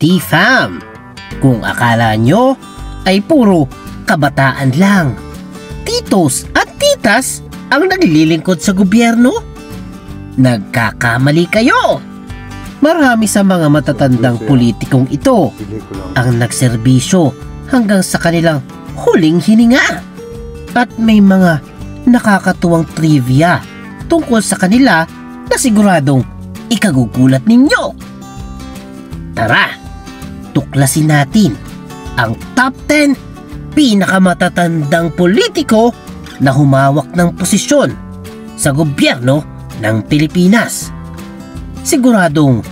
T-Fam. Kung akala nyo ay puro kabataan lang, titos at titas ang naglilingkod sa gobyerno, nagkakamali kayo. Marami sa mga matatandang politikong ito ang nagserbisyo hanggang sa kanilang huling hininga. At may mga nakakatuwang trivia tungkol sa kanila na siguradong ikagugulat ninyo. Tara, tuklasin natin ang top 10 pinakamatatandang politiko na humawak ng posisyon sa gobyerno ng Pilipinas. Siguradong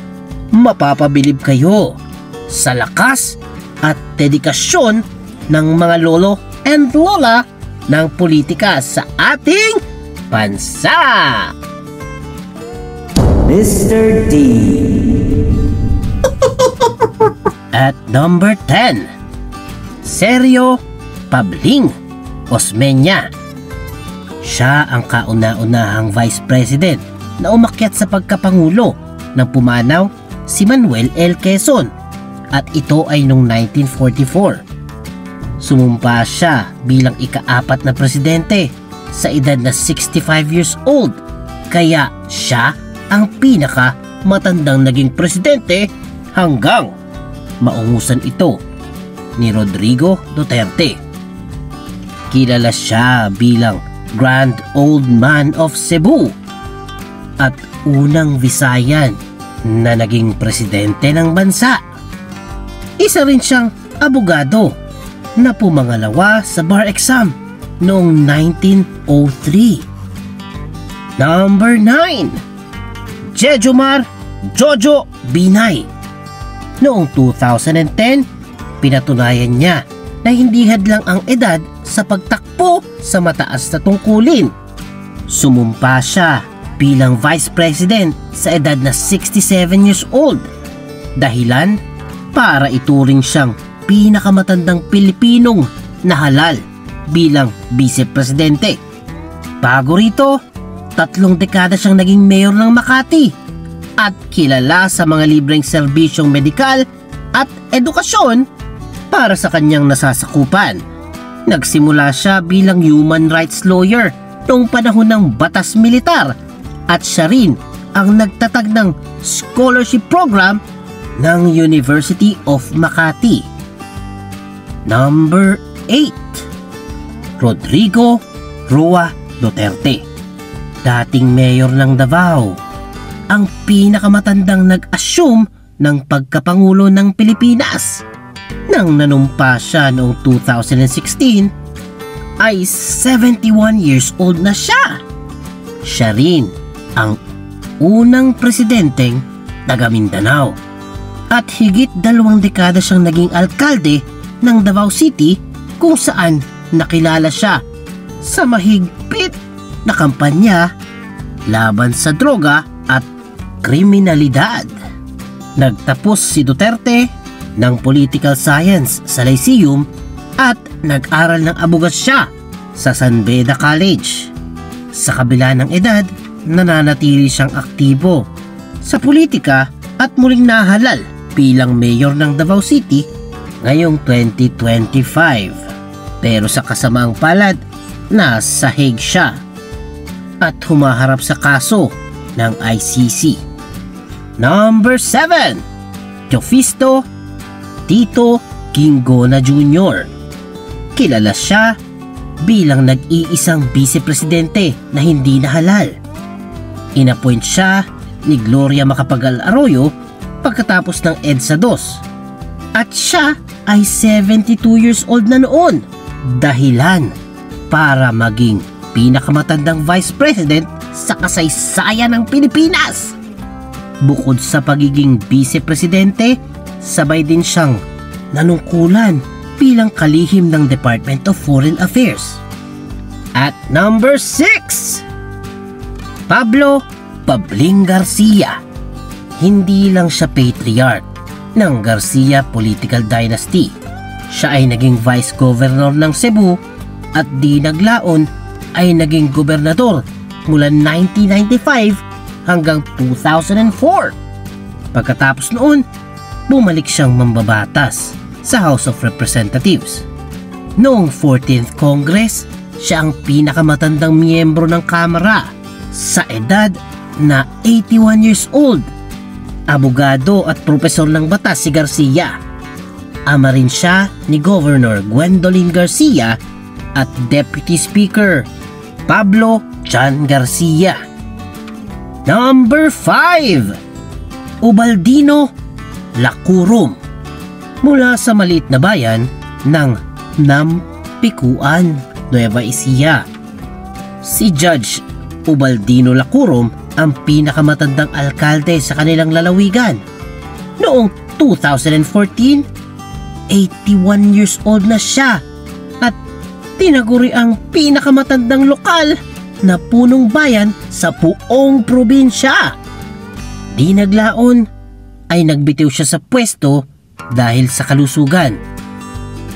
mapapabilib kayo sa lakas at dedikasyon ng mga lolo and lola ng politika sa ating bansa. Mr. D. At number 10, Sergio Pabling Osmeña. Siya ang kauna-unahang Vice President na umakyat sa pagkapangulo nang pumanaw si Manuel L. Quezon, at ito ay noong 1944. Sumumpa siya bilang ika-4 na presidente sa edad na 65 years old, kaya siya ang pinaka matandang naging presidente hanggang maungusan ito ni Rodrigo Duterte. Kilala siya bilang Grand Old Man of Cebu at unang Visayan na naging presidente ng bansa. Isa rin siyang abogado na pumangalawa sa bar exam noong 1903. Number 9, Jejomar Jojo Binay. Noong 2010, pinatunayan niya na hindi hadlang ang edad sa pagtakbo sa mataas na tungkulin. Sumumpa siya bilang Vice President sa edad na 67 years old. Dahilan para ituring siyang pinakamatandang Pilipinong nahalal bilang Vice Presidente. Bago rito, 3 dekada siyang naging mayor ng Makati at kilala sa mga libreng serbisyong medikal at edukasyon para sa kanyang nasasakupan. Nagsimula siya bilang human rights lawyer noong panahon ng batas militar at siya rin ang nagtatag ng scholarship program ng University of Makati. Number 8, Rodrigo Roa Duterte. Dating mayor ng Davao, ang pinakamatandang nag-assume ng pagkapangulo ng Pilipinas. Nang nanumpa siya noong 2016, ay 71 years old na siya. Siya rin ang unang presidenteng taga Mindanao at higit 2 dekada siyang naging alkalde ng Davao City, kung saan nakilala siya sa mahigpit na kampanya laban sa droga at kriminalidad. Nagtapos si Duterte ng Political Science sa Lyceum at nag-aral ng abogasya sa San Beda College. Sa kabila ng edad, nananatili siyang aktibo sa politika at muling nahalal bilang mayor ng Davao City ngayong 2025. Pero sa kasamaang palad, nasa Hague siya at humaharap sa kaso ng ICC. Number 7, Teofisto Tito Ginggona Jr. Kilala siya bilang nag-iisang vice-presidente na hindi nahalal. Inappoint siya ni Gloria Macapagal Arroyo pagkatapos ng EDSA 2 at siya ay 72 years old na noon, dahilan para maging pinakamatandang vice president sa kasaysayan ng Pilipinas. Bukod sa pagiging vice-presidente, sabay din siyang nanungkulan bilang kalihim ng Department of Foreign Affairs. At number 6, Pablo Pabling Garcia. Hindi lang siya patriarch ng Garcia political dynasty. Siya ay naging vice governor ng Cebu at di naglaon ay naging gobernador mula 1995 hanggang 2004. Pagkatapos noon, bumalik siyang mambabatas sa House of Representatives. Noong 14th Congress, siya ang pinakamatandang miyembro ng Kamara sa edad na 81 years old. Abogado at profesor ng batas si Garcia. Ama rin siya ni Governor Gwendolyn Garcia at Deputy Speaker Pablo John Garcia. Number 5. Ubaldino Lacurum, mula sa maliit na bayan ng Nampikuan, Nueva Ecija. Si Judge Ubaldino Lacurum ang pinakamatandang alkalde sa kanilang lalawigan. Noong 2014, 81 years old na siya at tinaguri ang pinakamatandang lokal na punong bayan sa buong probinsya. Di naglaon ay nagbitiw siya sa pwesto dahil sa kalusugan.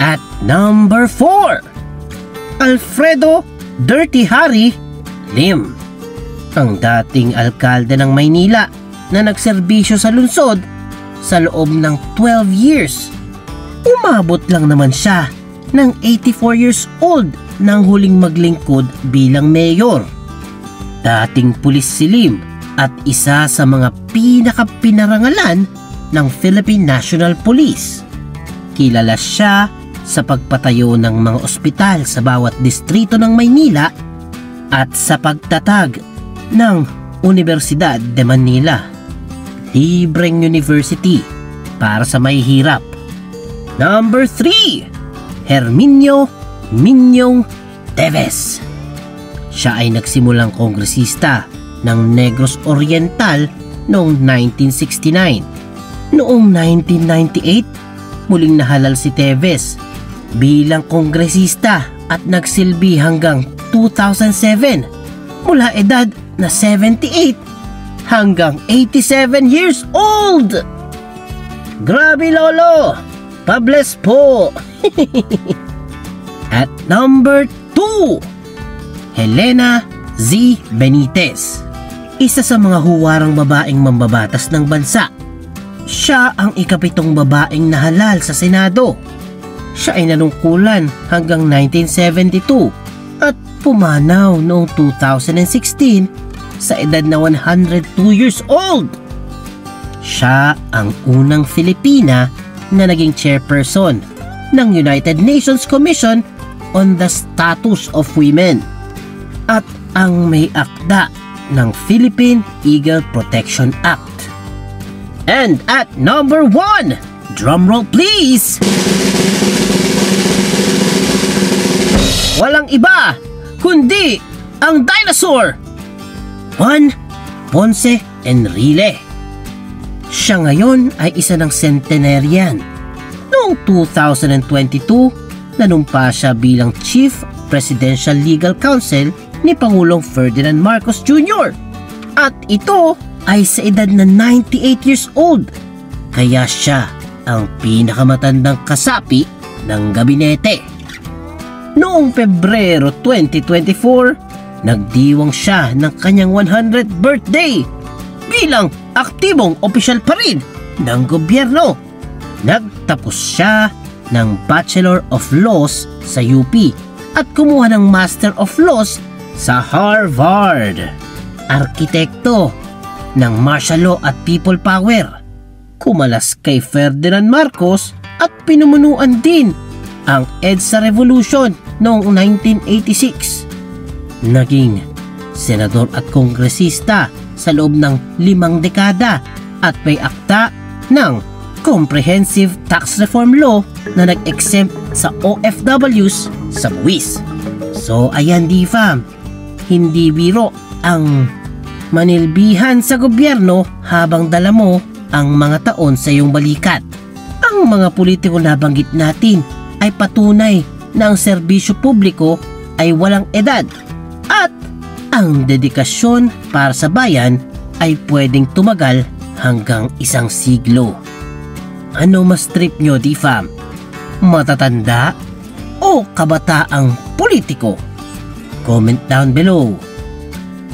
At number 4, Alfredo Dirty Harry Lim, ang dating alkalde ng Maynila na nagserbisyo sa lungsod sa loob ng 12 years. Umabot lang naman siya ng 84 years old nang huling maglingkod bilang mayor. Dating pulis si Lim at isa sa mga pinakapinarangalan ng Philippine National Police. Kilala siya sa pagpatayo ng mga ospital sa bawat distrito ng Maynila at sa pagtatag ng Universidad de Manila, libreng university para sa mahihirap. Number 3, Herminio Minyong Teves. Siya ay nagsimulang kongresista ng Negros Oriental noong 1969. Noong 1998, muling nahalal si Teves bilang kongresista at nagsilbi hanggang 2007 mula edad na 78 hanggang 87 years old. Grabe lolo! Pabless po! At number 2, Helena Z. Benitez, isa sa mga huwarang babaeng mambabatas ng bansa. Siya ang ikapitong babaeng nahalal sa Senado. Siya ay nanungkulan hanggang 1972 at pumanaw noong 2016 sa edad na 102 years old. Siya ang unang Filipina na naging chairperson ng United Nations Commission on the Status of Women at ang may akda ng Philippine Eagle Protection Act. And at number 1, drumroll please! Walang iba kundi ang dinosaur, Juan Ponce Enrile. Siya ngayon ay isa ng centenarian. Noong 2022, nanumpa siya bilang Chief Presidential Legal Counsel ni Pangulong Ferdinand Marcos Jr. At ito ay sa edad na 98 years old. Kaya siya ang pinakamatandang kasapi ng gabinete. Noong Pebrero 2024, nagdiwang siya ng kanyang 100th birthday bilang aktibong opisyal pa rin ng gobyerno. Nagtapos siya ng Bachelor of Laws sa UP at kumuha ng Master of Laws sa Harvard. Arkitekto ng martial law at people power. Kumalas kay Ferdinand Marcos at pinumunuan din ang EDSA Revolution noong 1986. Naging senador at kongresista sa loob ng 5 dekada at may akda ng Comprehensive Tax Reform Law na nag-exempt sa OFWs sa buwis. So ayan di fam, hindi biro ang manilbihan sa gobyerno habang dala mo ang mga taon sa iyong balikat. Ang mga politiko na banggit natin ay patunay na ang serbisyo publiko ay walang edad at ang dedikasyon para sa bayan ay pwedeng tumagal hanggang 1 siglo. Ano mas trip nyo di fam? Matatanda o kabataang politiko? Comment down below.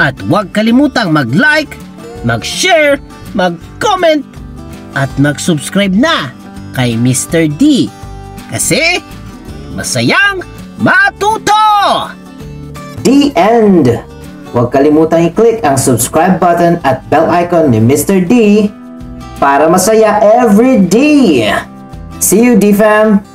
At huwag kalimutang mag-like, mag-share, mag-comment at mag-subscribe na kay Mr. D kasi masayang matuto! The end! Huwag kalimutang i-click ang subscribe button at bell icon ni Mr. D para masaya every day! See you, D-Fam!